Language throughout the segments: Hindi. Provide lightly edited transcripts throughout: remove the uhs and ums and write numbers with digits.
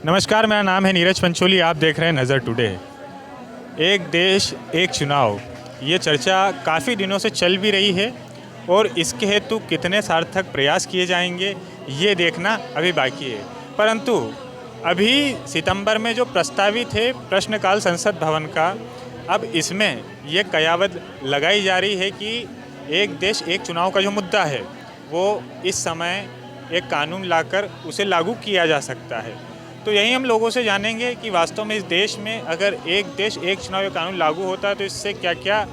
नमस्कार, मेरा नाम है नीरज पंचोली। आप देख रहे हैं नज़र टुडे। एक देश एक चुनाव, ये चर्चा काफ़ी दिनों से चल भी रही है और इसके हेतु कितने सार्थक प्रयास किए जाएंगे ये देखना अभी बाकी है। परंतु अभी सितंबर में जो प्रस्तावित है प्रश्नकाल संसद भवन का, अब इसमें ये कयावत लगाई जा रही है कि एक देश एक चुनाव का जो मुद्दा है वो इस समय एक कानून लाकर उसे लागू किया जा सकता है। तो यही हम लोगों से जानेंगे कि वास्तव में इस देश में अगर एक देश एक चुनाव या कानून लागू होता है तो इससे क्या क्या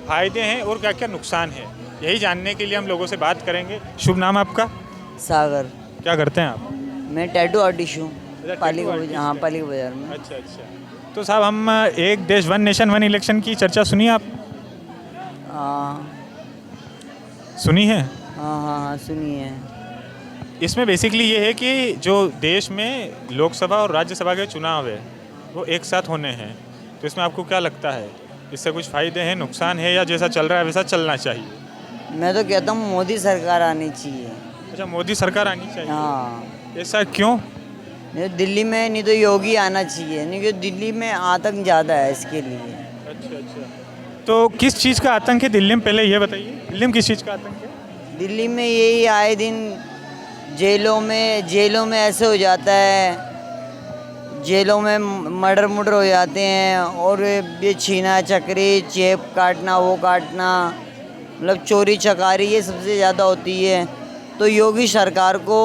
फ़ायदे हैं और क्या क्या नुकसान है। यही जानने के लिए हम लोगों से बात करेंगे। शुभ नाम आपका? सागर। क्या करते हैं आप? मैं टैटू आर्टिस्ट हूँ, tattoo artist हाँ हैं। पाली बाजार में। अच्छा। तो साहब, हम एक देश वन नेशन वन इलेक्शन की चर्चा सुनी आप? हाँ सुनी है। हाँ सुनिए। इसमें बेसिकली ये है कि जो देश में लोकसभा और राज्यसभा के चुनाव है वो एक साथ होने हैं, तो इसमें आपको क्या लगता है, इससे कुछ फ़ायदे हैं, नुकसान है, या जैसा चल रहा है वैसा चलना चाहिए? मैं तो कहता हूँ मोदी सरकार आनी चाहिए। अच्छा, मोदी सरकार आनी चाहिए। हाँ, ऐसा क्यों? नहीं तो दिल्ली में, नहीं तो योगी आना चाहिए, नहीं क्योंकि दिल्ली में आतंक ज़्यादा है इसके लिए। अच्छा। तो किस चीज़ का आतंक है दिल्ली में, पहले ये बताइए। दिल्ली में किस चीज़ का आतंक है? दिल्ली में यही आए दिन जेलों में ऐसे हो जाता है, जेलों में मर्डर हो जाते हैं, और ये छीना चक्री, जेब काटना, वो काटना, मतलब चोरी चकारी, ये सबसे ज़्यादा होती है। तो योगी सरकार को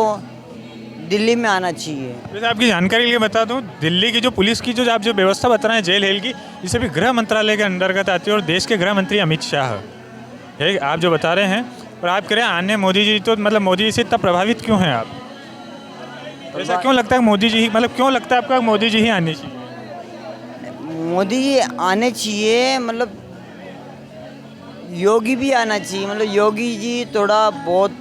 दिल्ली में आना चाहिए। वैसे आपकी जानकारी के लिए बता दूं, दिल्ली की जो पुलिस की जो आप जो व्यवस्था बता रहे हैं जेल हेल की, इसे भी गृह मंत्रालय के अंतर्गत आती है और देश के गृह मंत्री अमित शाह है आप जो बता रहे हैं। और आप कह रहे हैं आने मोदी जी, तो मतलब मोदी जी से इतना प्रभावित क्यों हैं आप? ऐसा क्यों लगता है मोदी जी ही, मतलब क्यों लगता है आपका मोदी जी ही आने चाहिए? मोदी जी आने चाहिए, मतलब योगी भी आना चाहिए, मतलब योगी जी थोड़ा बहुत।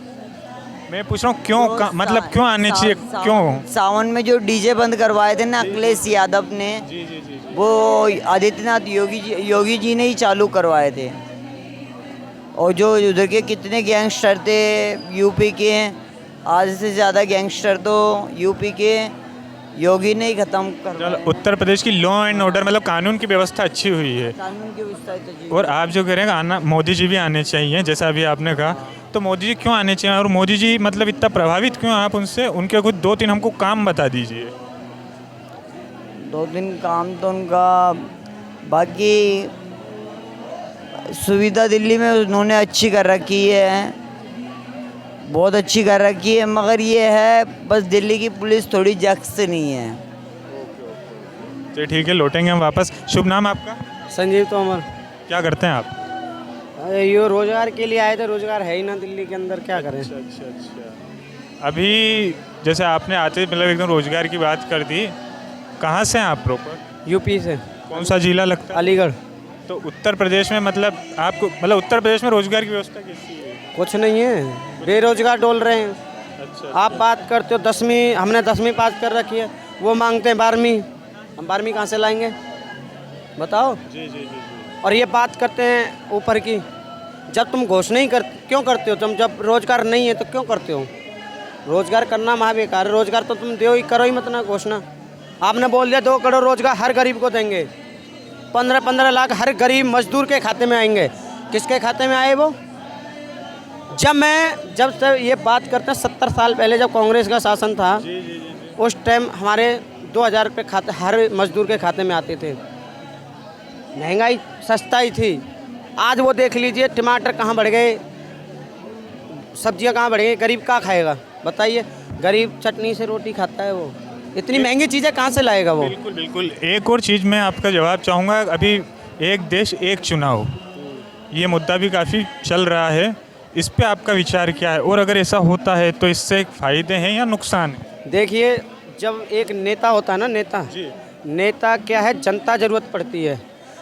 मैं पूछ रहा हूँ क्यों मतलब क्यों आने चाहिए, क्यों? सावन में जो डीजे बंद करवाए थे ना अखिलेश यादव ने, जी। वो आदित्यनाथ योगी जी ने ही चालू करवाए थे। और जो उधर के कितने गैंगस्टर थे यूपी के, आधे से ज़्यादा गैंगस्टर तो यूपी के योगी ने ही ख़त्म कर। उत्तर प्रदेश की लॉ एंड ऑर्डर, मतलब कानून की व्यवस्था अच्छी हुई है। कानून की व्यवस्था। और आप जो कह रहे हैं आना मोदी जी भी आने चाहिए, जैसा अभी आपने कहा, तो मोदी जी क्यों आने चाहिए और मोदी जी मतलब इतना प्रभावित क्यों आप उनसे? उनके कुछ 2-3 हमको काम बता दीजिए। 2-3 काम तो उनका, बाकी सुविधा दिल्ली में उन्होंने अच्छी कर रखी है, बहुत अच्छी कर रखी है, मगर ये है बस दिल्ली की पुलिस थोड़ी जख्स नहीं है। चलिए ठीक है, लौटेंगे हम वापस। शुभ नाम आपका? संजीव तोमर। क्या करते हैं आप? अरे यो रोजगार के लिए आए थे, रोजगार है ही ना दिल्ली के अंदर, क्या करें। अच्छा। अभी जैसे आपने आते मतलब एकदम रोजगार की बात कर दी, कहाँ से हैं आप प्रॉपर? यूपी से। कौन सा जिला लगता है? अलीगढ़। तो उत्तर प्रदेश में मतलब आपको, मतलब उत्तर प्रदेश में रोजगार की व्यवस्था कैसी है? कुछ नहीं है, बेरोजगार डोल रहे हैं। अच्छा। आप बात करते हो 10वीं, हमने 10वीं पास कर रखी है, वो मांगते हैं 12वीं। हम 12वीं कहाँ से लाएंगे बताओ? जी। और ये बात करते हैं ऊपर की, जब तुम घोषणा ही क्यों करते हो? तुम जब रोजगार नहीं है तो क्यों करते हो? रोजगार करना महाबेकार है। रोजगार तो तुम दो ही, करो ही मत ना घोषणा। आपने बोल दिया 2 करोड़ रोजगार हर गरीब को देंगे, 15-15 लाख हर गरीब मजदूर के खाते में आएंगे। किसके खाते में आए वो? जब से ये बात करते हैं 70 साल पहले जब कांग्रेस का शासन था, उस टाइम हमारे 2000 रुपये खाते हर मजदूर के खाते में आते थे। महंगाई सस्ताई थी। आज वो देख लीजिए, टमाटर कहाँ बढ़ गए, सब्जियां कहाँ बढ़ गई, गरीब क्या खाएगा बताइए? गरीब चटनी से रोटी खाता है, वो इतनी महंगी चीज़ें कहाँ से लाएगा वो? बिल्कुल। एक और चीज़ मैं आपका जवाब चाहूँगा। अभी एक देश एक चुनाव, ये मुद्दा भी काफ़ी चल रहा है, इस पे आपका विचार क्या है? और अगर ऐसा होता है तो इससे फ़ायदे हैं या नुकसान है? देखिए, जब एक नेता होता है ना, नेता क्या है, जनता ज़रूरत पड़ती है,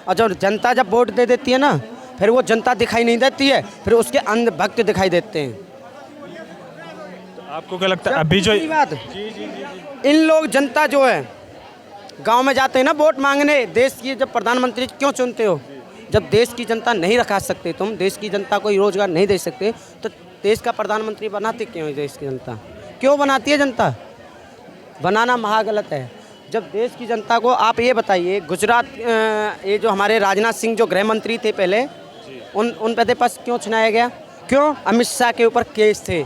और जब जनता जब वोट दे देती है ना, फिर वो जनता दिखाई नहीं देती है, फिर उसके अंधभक्त दिखाई देते हैं। तो आपको क्या लगता है अभी जो बात, इन लोग जनता जो है गांव में जाते हैं ना वोट मांगने, देश की जब प्रधानमंत्री क्यों चुनते हो? जब देश की जनता नहीं रखा सकते, तुम देश की जनता को रोजगार नहीं दे सकते, तो देश का प्रधानमंत्री बनाते क्यों है? देश की जनता क्यों बनाती है? जनता बनाना महागलत है। जब देश की जनता को आप ये बताइए, गुजरात ये जो हमारे राजनाथ सिंह जो गृह मंत्री थे पहले, उन पदे पर क्यों चुनाया गया? क्यों? अमित शाह के ऊपर केस थे,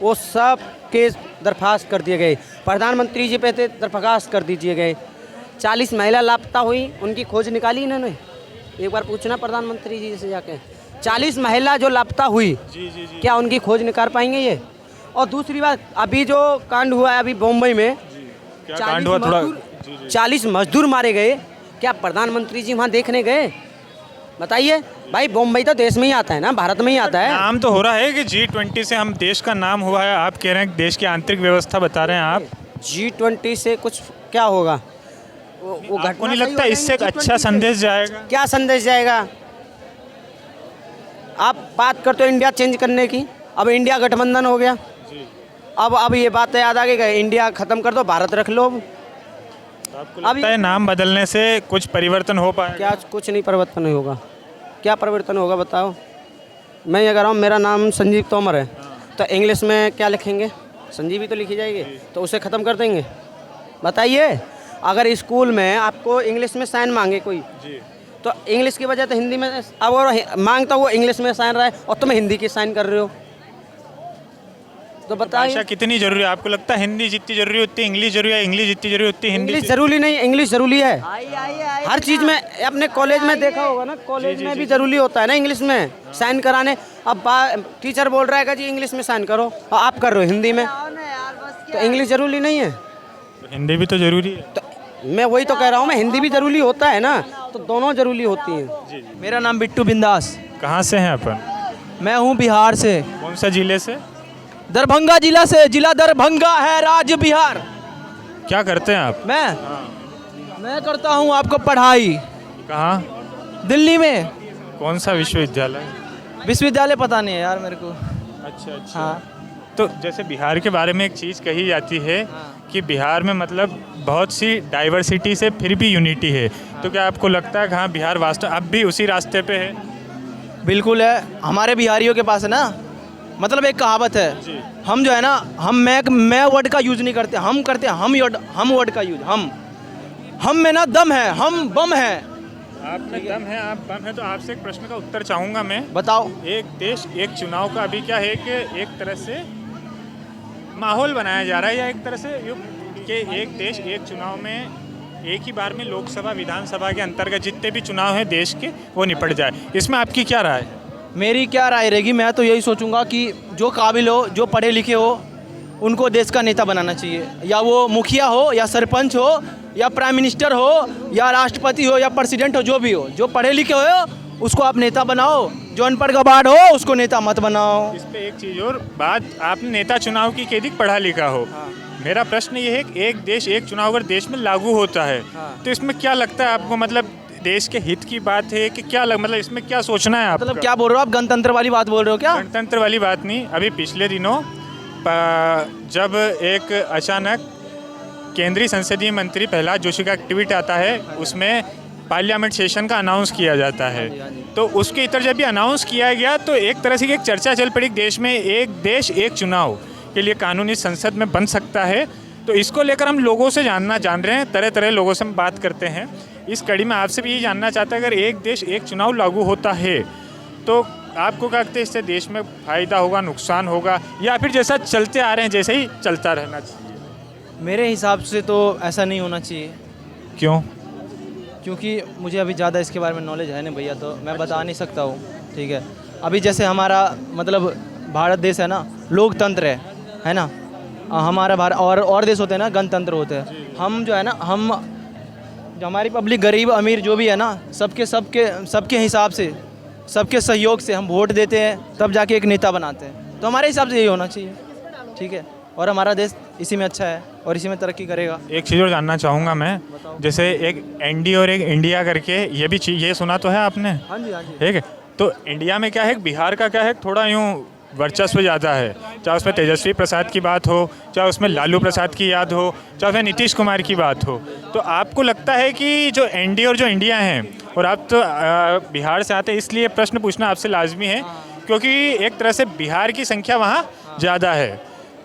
वो सब केस दरखास्त कर दिए गए। प्रधानमंत्री जी पे थे, दरखास्त कर दीजिए गए। 40 महिला लापता हुई, उनकी खोज निकाली इन्होंने? एक बार पूछना प्रधानमंत्री जी से जाके, 40 महिला जो लापता हुई, क्या उनकी खोज निकाल पाएंगे ये? और दूसरी बात, अभी जो कांड हुआ है अभी मुंबई में, क्या कांड हुआ थोड़ा? 40 मजदूर मारे गए, क्या प्रधाधानमंत्री जी वहाँ देखने गए? बताइए भाई, मुंबई तो देश में ही आता है ना, भारत में ही आता है। नाम तो हो रहा है कि G20 से हम देश का नाम हुआ है, आप कह रहे हैं देश की आंतरिक व्यवस्था बता रहे हैं आप। G20 से कुछ क्या होगा? वो आपको नहीं लगता इससे एक अच्छा संदेश जाएगा? क्या संदेश जाएगा? आप बात करते हो इंडिया चेंज करने की, अब इंडिया गठबंधन हो गया, अब ये बात याद आ गई कि इंडिया ख़त्म कर दो, भारत रख लो। आपको लगता है नाम बदलने से कुछ परिवर्तन हो पाएगा? क्या कुछ नहीं परिवर्तन होगा? क्या परिवर्तन होगा बताओ? मैं ये कह रहा हूँ, मेरा नाम संजीव तोमर है, तो इंग्लिश में क्या लिखेंगे? संजीव ही तो लिखी जाएगी, तो उसे ख़त्म कर देंगे? बताइए, अगर स्कूल में आपको इंग्लिश में साइन मांगे कोई, तो इंग्लिश की वजह तो हिंदी में, अब और मांगता वो इंग्लिश में साइन रहा है और तुम हिंदी की साइन कर रहे हो, तो बताइए भाषा कितनी जरूरी है? आपको लगता है हिंदी जितनी जरूरी होती है इंग्लिश जरूरी है, इंग्लिश जितनी जरूरी होती है हिंदी? इंग्लिश जरूरी नहीं, इंग्लिश जरूरी है हर चीज़ में। अपने कॉलेज में देखा होगा ना, कॉलेज में भी जरूरी होता है ना इंग्लिश में साइन कराने। अब टीचर बोल रहा है कि जी इंग्लिश में साइन करो, और आप कर रहे हो हिंदी में, तो इंग्लिश जरूरी नहीं है? हिंदी भी तो जरूरी है। तो मैं वही तो कह रहा हूँ, मैं हिंदी भी जरूरी होता है ना, तो दोनों जरूरी होती हैं। मेरा नाम बिट्टू बिंदास, कहाँ से हैं अपन? मैं हूँ बिहार से, कौन सा जिले से? दरभंगा जिला से। जिला दरभंगा है, राज्य बिहार। क्या करते हैं आप? मैं करता हूँ आपको पढ़ाई कहाँ? दिल्ली में। कौन सा विश्वविद्यालय? विश्वविद्यालय पता नहीं है यार मेरे को। अच्छा अच्छा। हाँ, तो जैसे बिहार के बारे में एक चीज़ कही जाती है कि बिहार में मतलब बहुत सी डाइवर्सिटी से फिर भी यूनिटी है, तो क्या आपको लगता है कि हाँ बिहार वास्तव अब भी उसी रास्ते पे है? बिल्कुल है। हमारे बिहारियों के पास है ना, मतलब एक कहावत है, हम जो है ना, मैं वर्ड का यूज़ नहीं करते, हम करते हैं हम वर्ड का यूज। हम में ना दम है, हम बम है। आप में दम है, आप बम है। तो आपसे एक प्रश्न का उत्तर चाहूँगा मैं। बताओ। एक देश एक चुनाव का अभी क्या है कि एक तरह से माहौल बनाया जा रहा है, या एक तरह से कि एक देश एक चुनाव में एक ही बार में लोकसभा विधानसभा के अंतर्गत जितने भी चुनाव हैं देश के वो निपट जाए, इसमें आपकी क्या राय है? मेरी क्या राय रहेगी? मैं तो यही सोचूंगा कि जो काबिल हो, जो पढ़े लिखे हो, उनको देश का नेता बनाना चाहिए। या वो मुखिया हो, या सरपंच हो, या प्राइम मिनिस्टर हो, या राष्ट्रपति हो, या प्रेसिडेंट हो, जो भी हो, जो पढ़े लिखे हो उसको आप नेता बनाओ। जो अनपढ़ गवार हो उसको नेता मत बनाओ। इस पे एक चीज़ और बात, आपने नेता चुनाव की कह दी पढ़ा लिखा हो। मेरा प्रश्न ये है कि एक देश एक चुनाव अगर देश में लागू होता है तो इसमें क्या लगता है आपको, मतलब देश के हित की बात है कि क्या मतलब इसमें क्या सोचना है आपका? मतलब क्या बोल रहे हो आप? गणतंत्र वाली बात बोल रहे हो क्या? गणतंत्र वाली बात नहीं। अभी पिछले दिनों जब एक अचानक केंद्रीय संसदीय मंत्री प्रहलाद जोशी का एक ट्वीट आता है, उसमें पार्लियामेंट सेशन का अनाउंस किया जाता है, तो उसके इतर जब भी अनाउंस किया गया तो एक तरह से एक चर्चा चल पड़ी, देश में एक देश एक चुनाव के लिए कानूनी संसद में बन सकता है। तो इसको लेकर हम लोगों से जान रहे हैं, तरह तरह लोगों से हम बात करते हैं। इस कड़ी में आपसे भी यही जानना चाहता है, अगर एक देश एक चुनाव लागू होता है तो आपको क्या लगता है इससे देश में फ़ायदा होगा, नुकसान होगा, या फिर जैसा चलते आ रहे हैं जैसे ही चलता रहना चाहिए? मेरे हिसाब से तो ऐसा नहीं होना चाहिए। क्यों? क्योंकि मुझे अभी ज़्यादा इसके बारे में नॉलेज है नहीं भैया, तो मैं बता नहीं सकता हूँ। ठीक है, अभी जैसे हमारा मतलब भारत देश है ना, लोकतंत्र है ना, हमारा भारत और देश होते हैं ना, गणतंत्र होते हैं। हम जो है ना, हम जो हमारी पब्लिक गरीब अमीर जो भी है ना, सबके हिसाब से, सबके सहयोग से हम वोट देते हैं, तब जाके एक नेता बनाते हैं। तो हमारे हिसाब से यही होना चाहिए। ठीक है, और हमारा देश इसी में अच्छा है और इसी में तरक्की करेगा। एक चीज़ और जानना चाहूँगा मैं, जैसे एक एनडी और एक इंडिया करके ये भी ये सुना तो है आपने? हाँ जी, हाँ जी। ठीक है, तो इंडिया में क्या है, बिहार का क्या है, थोड़ा यूँ वर्चस्व ज़्यादा है, चाहे उसमें तेजस्वी प्रसाद की बात हो, चाहे उसमें लालू प्रसाद की याद हो, चाहे उसमें नीतीश कुमार की बात हो। तो आपको लगता है कि जो एनडी और जो इंडिया हैं, और आप तो बिहार से आते हैं इसलिए प्रश्न पूछना आपसे लाजमी है, क्योंकि एक तरह से बिहार की संख्या वहाँ ज़्यादा है,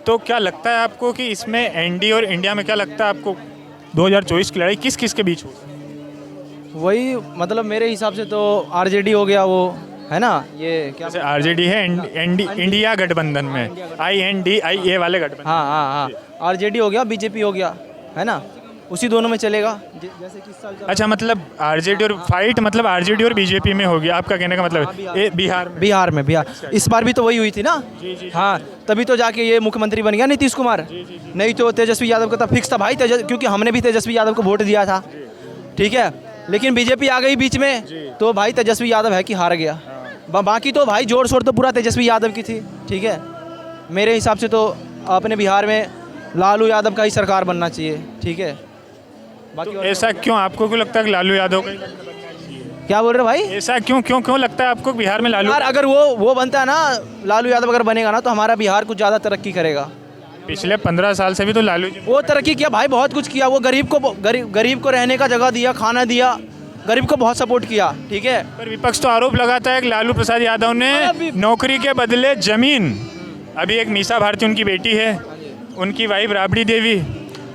तो क्या लगता है आपको कि इसमें एनडी और इंडिया में क्या लगता है आपको 2024 की लड़ाई किस किस के बीच हो? वही मतलब मेरे हिसाब से तो आरजेडी हो गया वो, है ना, ये क्या, जैसे आरजेडी है इंडिया गठबंधन में, INDIA वाले गठबंधन। हाँ हाँ हाँ, आरजेडी हो गया, बीजेपी हो गया, है ना, उसी दोनों में चलेगा। जैसे कि इस साल अच्छा, मतलब आरजेडी और फाइट, मतलब आरजेडी और बीजेपी में होगी, आपका कहने का मतलब है। बिहार में बिहार इस बार भी तो वही हुई थी ना। हाँ, तभी तो जाके ये मुख्यमंत्री बन गया नीतीश कुमार। नहीं तो तेजस्वी यादव का तो फिक्स था भाई, क्योंकि हमने भी तेजस्वी यादव को वोट दिया था, ठीक है, लेकिन बीजेपी आ गई बीच में, तो भाई तेजस्वी यादव है कि हार गया। बाकी तो भाई जोर शोर तो पूरा तेजस्वी यादव की थी, ठीक है। मेरे हिसाब से तो अपने बिहार में लालू यादव का ही सरकार बनना चाहिए, ठीक है। बाकी तो ऐसा क्यों, आपको क्यों लगता है कि लालू यादव का? क्या बोल रहे हो भाई? ऐसा क्यों लगता है आपको कि बिहार में लालू? यार अगर वो बनता है ना, लालू यादव अगर बनेगा ना, तो हमारा बिहार कुछ ज़्यादा तरक्की करेगा। पिछले 15 साल से भी तो लालू जी वो तरक्की किया भाई, बहुत कुछ किया। वो गरीब को रहने का जगह दिया, खाना दिया, गरीब को बहुत सपोर्ट किया, ठीक है। पर विपक्ष तो आरोप लगाता है कि लालू प्रसाद यादव ने नौकरी के बदले जमीन, अभी एक मीसा भारती उनकी बेटी है, उनकी वाइफ राबड़ी देवी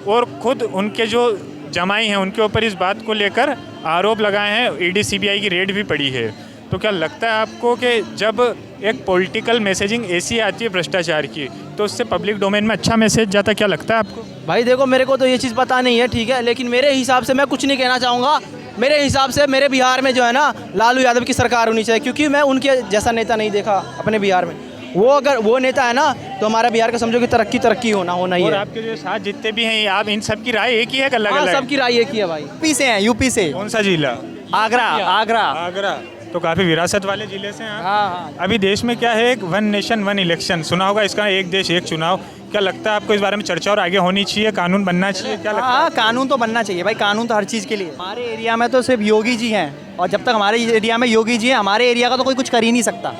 और खुद उनके जो जमाई हैं उनके ऊपर इस बात को लेकर आरोप लगाए हैं। ED CBI की रेड भी पड़ी है। तो क्या लगता है आपको कि जब एक पॉलिटिकल मैसेजिंग ऐसी आती है भ्रष्टाचार की, तो उससे पब्लिक डोमेन में अच्छा मैसेज जाता है? क्या लगता है आपको? भाई देखो, मेरे को तो ये चीज़ पता नहीं है, ठीक है, लेकिन मेरे हिसाब से मैं कुछ नहीं कहना चाहूँगा। मेरे हिसाब से मेरे बिहार में जो है ना, लालू यादव की सरकार होनी चाहिए, क्योंकि मैं उनके जैसा नेता नहीं देखा अपने बिहार में। वो अगर वो नेता है ना, तो हमारा बिहार का समझो कि तरक्की होना ही और है। आपके जो साथ जितने भी हैं, आप इन सब की राय एक ही है, अलग हाँ, अलग? सबकी राय एक ही है भाई। यूपी से हैं, यूपी से, कौन सा जिला? आगरा। आगरा। तो काफ़ी विरासत वाले जिले से हैं आप। हाँ। अभी देश में क्या है, एक 1 नेशन 1 इलेक्शन सुना होगा, इसका एक देश एक चुनाव। क्या लगता है आपको इस बारे में चर्चा और आगे होनी चाहिए, कानून बनना चाहिए? क्या लगता है? हाँ, कानून तो बनना चाहिए भाई, कानून तो हर चीज़ के लिए। हमारे एरिया में तो सिर्फ योगी जी हैं, और जब तक हमारे एरिया में योगी जी हैं, हमारे एरिया का तो कोई कुछ कर ही नहीं सकता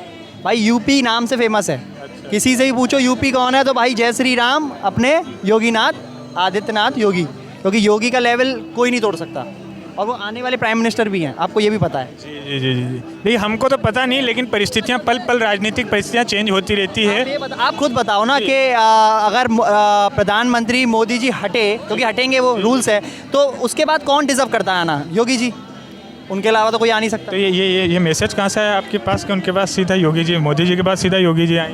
भाई। यूपी नाम से फेमस है। किसी से भी पूछो यूपी कौन है, तो भाई जय श्री राम अपने योगीनाथ आदित्यनाथ योगी, क्योंकि योगी का लेवल कोई नहीं तोड़ सकता, और वो आने वाले प्राइम मिनिस्टर भी हैं, आपको ये भी पता है। जी। नहीं, हमको तो पता नहीं, लेकिन परिस्थितियाँ पल पल राजनीतिक परिस्थितियाँ चेंज होती रहती है। आप खुद बताओ ना कि अगर प्रधानमंत्री मोदी जी हटे, क्योंकि हटेंगे वो रूल्स है, तो उसके बाद कौन डिजर्व करता है आना? योगी जी, उनके अलावा तो कोई आ नहीं सकता। तो ये मैसेज कहाँ से है आपके पास कि उनके पास सीधा योगी जी, मोदी जी के पास सीधा योगी जी आए?